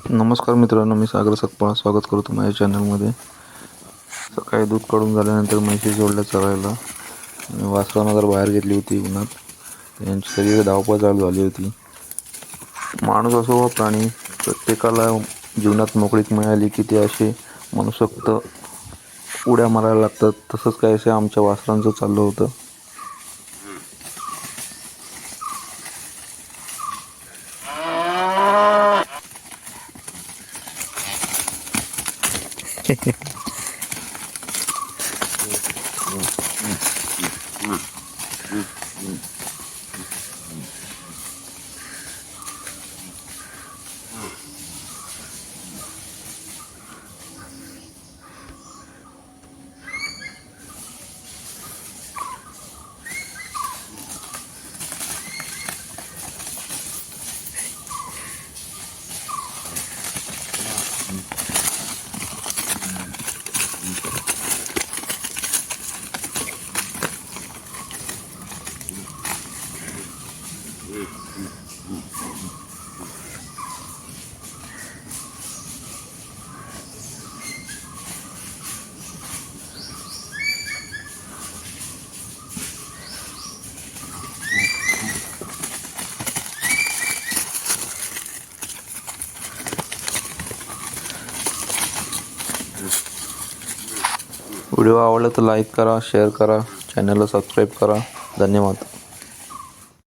नमस्कार मित्रांनो, मी सागर सकपाळ स्वागत करतो माझ्या चॅनलमध्ये. सकाळी दूध काढून झाल्यानंतर म्हशी जोडल्या चरायला आणि वासरांना जर बाहेर घेतली होती उन्हात. यांची सगळी धावपळ चालू झाली होती. माणूस असो व प्राणी, प्रत्येकाला जीवनात मोकळीक मिळाली की ते असे मनसोक्त उड्या मारायला लागतात. तसंच काहीसे आमच्या वासरांचं चाललं होतं. व्हिडिओ आवडला तर लाईक करा, शेअर करा, चॅनलला सबस्क्राईब करा. धन्यवाद.